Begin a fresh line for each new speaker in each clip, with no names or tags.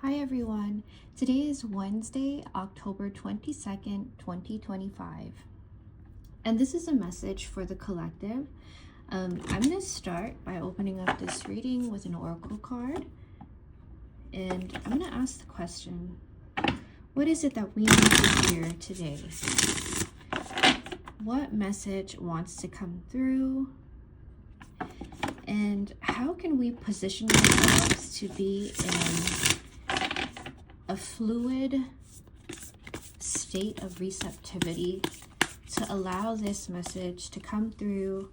Hi everyone. Today is Wednesday, October 22nd, 2025. And this is a message for the collective. I'm going to start by opening up this reading with an oracle card. And I'm going to ask the question, what is it that we need to hear today? What message wants to come through? And how can we position ourselves to be in a fluid state of receptivity to allow this message to come through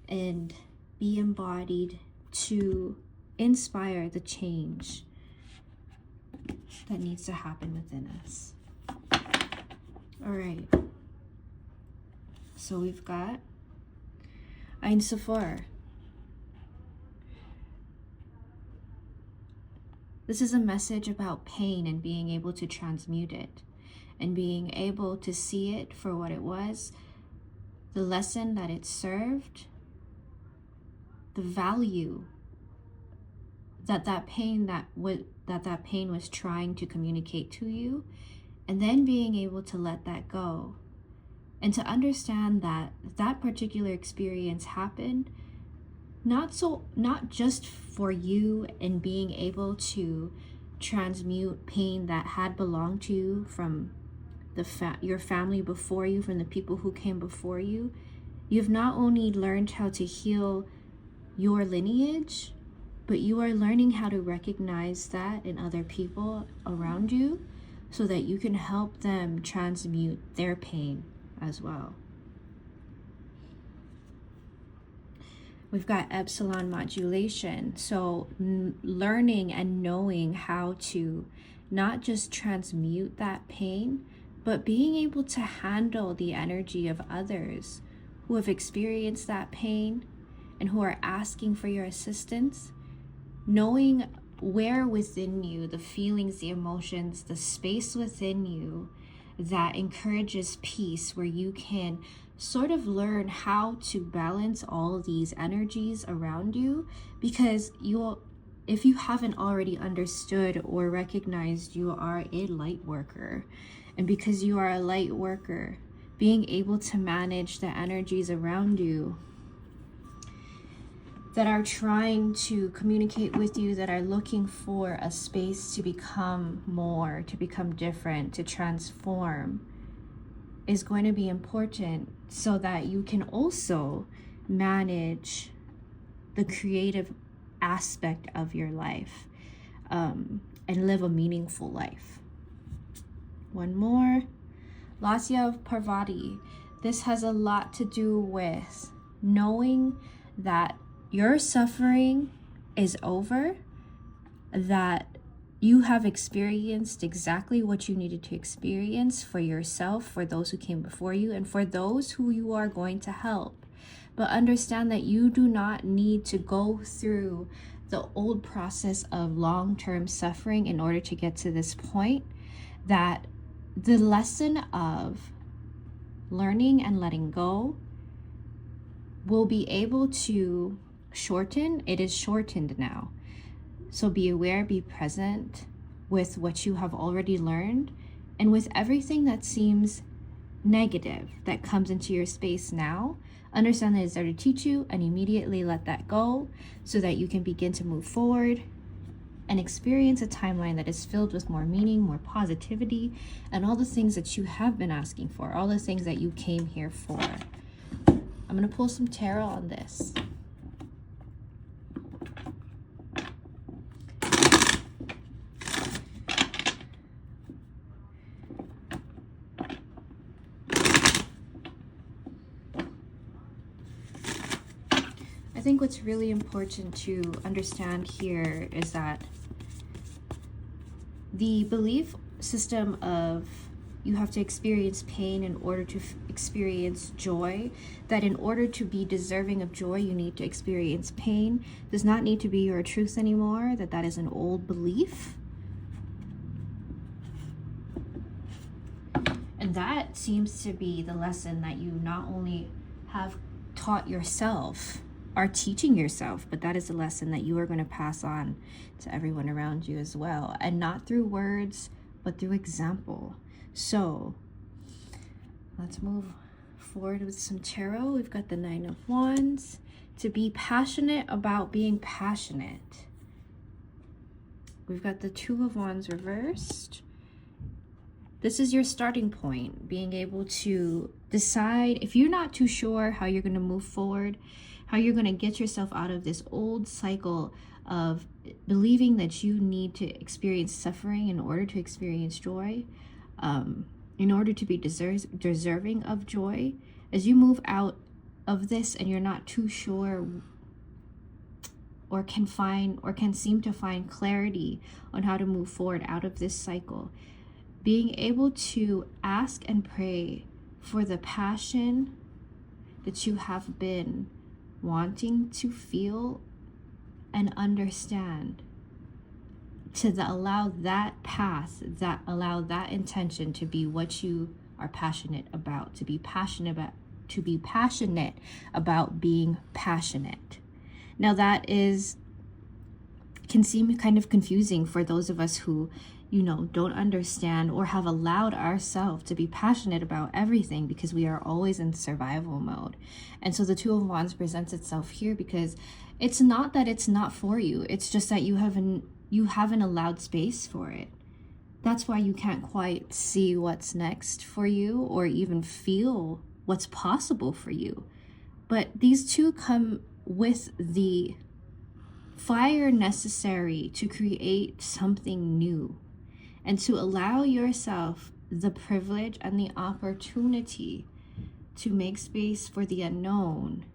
and be embodied to inspire the change that needs to happen within us. All right. So we've got Ein Sofer. This is a message about pain and being able to transmute it and being able to see it for what it was, the lesson that it served, the value that pain was trying to communicate to you, and then being able to let that go and to understand that that particular experience happened not just for you and being able to transmute pain that had belonged to you from your family before you, from the people who came before you. You've not only learned how to heal your lineage, but you are learning how to recognize that in other people around you so that you can help them transmute their pain as well. We've got epsilon modulation. So learning and knowing how to not just transmute that pain, but being able to handle the energy of others who have experienced that pain and who are asking for your assistance, knowing where within you, the feelings, the emotions, the space within you that encourages peace, where you can sort of learn how to balance all these energies around you, because if you haven't already understood or recognized, you are a light worker. And because you are a light worker, being able to manage the energies around you that are trying to communicate with you, that are looking for a space to become more, to become different, to transform, is going to be important so that you can also manage the creative aspect of your life and live a meaningful life. One more, Lasya of Parvati. This has a lot to do with knowing that your suffering is over, that you have experienced exactly what you needed to experience for yourself, for those who came before you, and for those who you are going to help. But understand that you do not need to go through the old process of long-term suffering in order to get to this point, that the lesson of learning and letting go will be able to shorten. It is shortened now. So be aware, be present with what you have already learned, and with everything that seems negative that comes into your space now. Understand that it's there to teach you, and immediately let that go so that you can begin to move forward and experience a timeline that is filled with more meaning, more positivity, and all the things that you have been asking for, all the things that you came here for. I'm going to pull some tarot on this. I think what's really important to understand here is that the belief system of you have to experience pain in order to experience joy, that in order to be deserving of joy, you need to experience pain, does not need to be your truth anymore, that is an old belief. And that seems to be the lesson that you not only have taught yourself are teaching yourself, but that is a lesson that you are going to pass on to everyone around you as well, and not through words but through example. So let's move forward with some tarot. We've got the Nine of Wands. To be passionate about being passionate. We've got the Two of Wands reversed. This is your starting point, being able to decide if you're not too sure how you're going to move forward, how you're going to get yourself out of this old cycle of believing that you need to experience suffering in order to experience joy, in order to be deserving of joy. As you move out of this and you're not too sure or can seem to find clarity on how to move forward out of this cycle, being able to ask and pray for the passion that you have been wanting to feel and understand, to allow that path, allow that intention to be what you are passionate about, to be passionate about being passionate. Now that can seem kind of confusing for those of us who, don't understand or have allowed ourselves to be passionate about everything, because we are always in survival mode. And so the Two of Wands presents itself here because it's not that it's not for you. It's just that you haven't allowed space for it. That's why you can't quite see what's next for you or even feel what's possible for you. But these two come with the fire necessary to create something new, and to allow yourself the privilege and the opportunity to make space for the unknown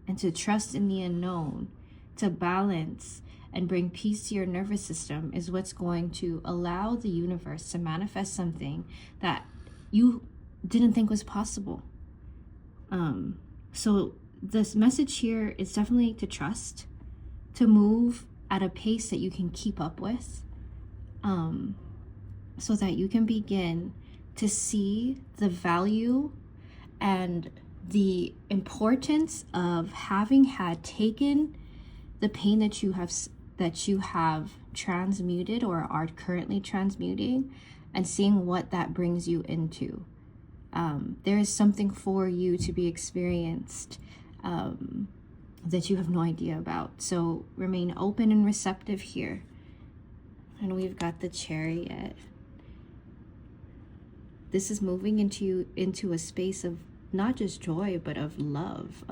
and to trust in the unknown, to balance and bring peace to your nervous system, is what's going to allow the universe to manifest something that you didn't think was possible. So this message here is definitely to trust, to move at a pace that you can keep up with, so that you can begin to see the value and the importance of having had taken the pain that you have transmuted or are currently transmuting, and seeing what that brings you into. There is something for you to be experienced that you have no idea about. So remain open and receptive here. And we've got the Chariot. This is moving into a space of not just joy, but of love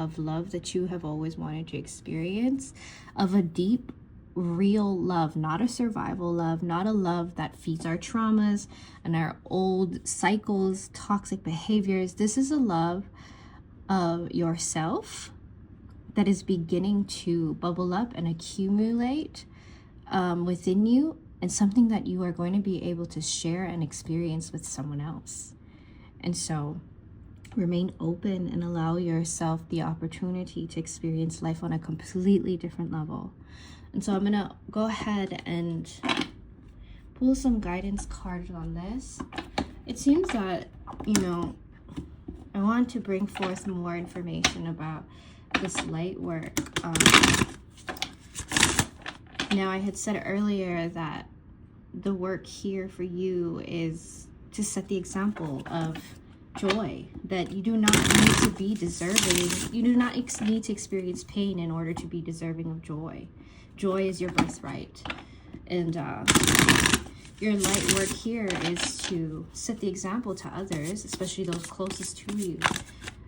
that you have always wanted to experience, of a deep, real love, not a survival love, not a love that feeds our traumas and our old cycles, toxic behaviors. This is a love of yourself that is beginning to bubble up and accumulate within you, and something that you are going to be able to share and experience with someone else. And so remain open and allow yourself the opportunity to experience life on a completely different level. And so I'm going to go ahead and pull some guidance cards on this. It seems that, I want to bring forth more information about this light work. Now, I had said earlier that the work here for you is to set the example of joy, that you do not need to be deserving. You do not need to experience pain in order to be deserving of joy. Joy is your birthright. And your light work here is to set the example to others, especially those closest to you,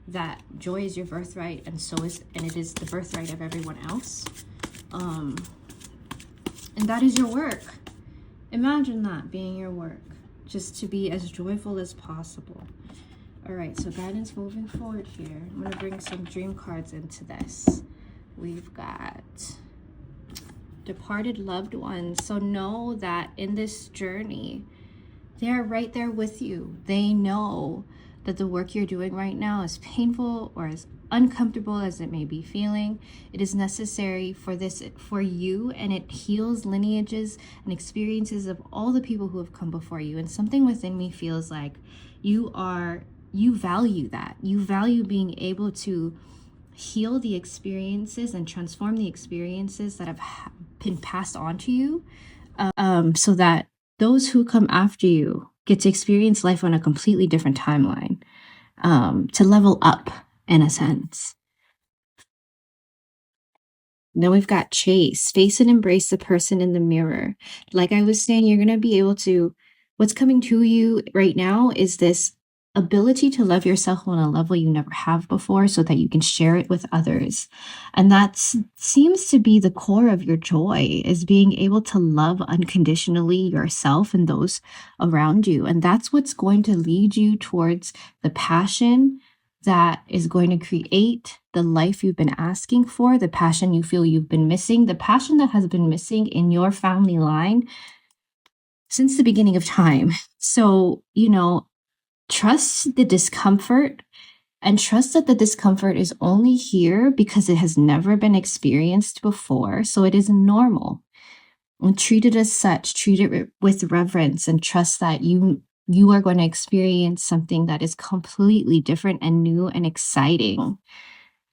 that joy is your birthright, and it is the birthright of everyone else. And that is your work. Imagine that being your work, just to be as joyful as possible. All right, so guidance moving forward here. I'm going to bring some dream cards into this. We've got departed loved ones. So know that in this journey, they're right there with you. They know that the work you're doing right now, is painful or as uncomfortable as it may be feeling, it is necessary for you, and it heals lineages and experiences of all the people who have come before you. And something within me feels like you value that. You value being able to heal the experiences and transform the experiences that have been passed on to you, so that those who come after you get to experience life on a completely different timeline, to level up in a sense. Then we've got chase, face and embrace the person in the mirror. Like I was saying, you're going to be able to, what's coming to you right now is this ability to love yourself on a level you never have before so that you can share it with others. And that seems to be the core of your joy, is being able to love unconditionally yourself and those around you. And that's what's going to lead you towards the passion that is going to create the life you've been asking for, the passion you feel you've been missing, the passion that has been missing in your family line since the beginning of time. So, trust the discomfort, and trust that the discomfort is only here because it has never been experienced before. So it is normal. And treat it as such, treat it with reverence, and trust that you are going to experience something that is completely different and new and exciting.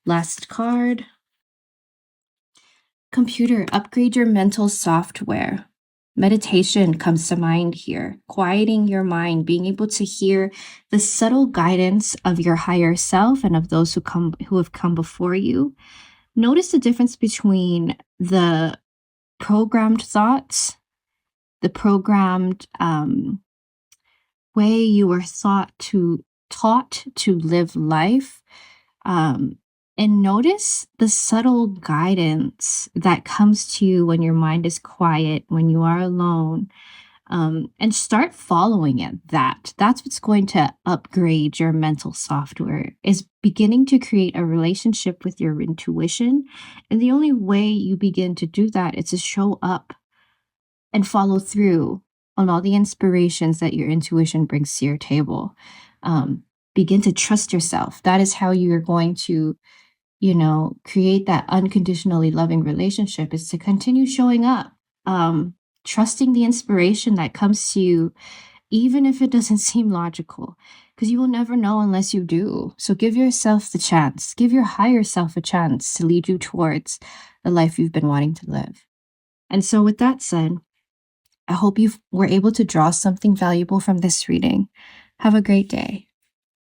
Last card. Computer, upgrade your mental software. Meditation comes to mind here. Quieting your mind, being able to hear the subtle guidance of your higher self and of those who have come before you. Notice the difference between the programmed thoughts, the programmed way you were taught to live life, and notice the subtle guidance that comes to you when your mind is quiet, when you are alone, and start following it. That's what's going to upgrade your mental software, is beginning to create a relationship with your intuition. And the only way you begin to do that is to show up and follow through on all the inspirations that your intuition brings to your table. Begin to trust yourself. That is how you're going to, create that unconditionally loving relationship, is to continue showing up, trusting the inspiration that comes to you, even if it doesn't seem logical, because you will never know unless you do. So give yourself the chance, give your higher self a chance to lead you towards the life you've been wanting to live. And so with that said, I hope you were able to draw something valuable from this reading. Have a great day.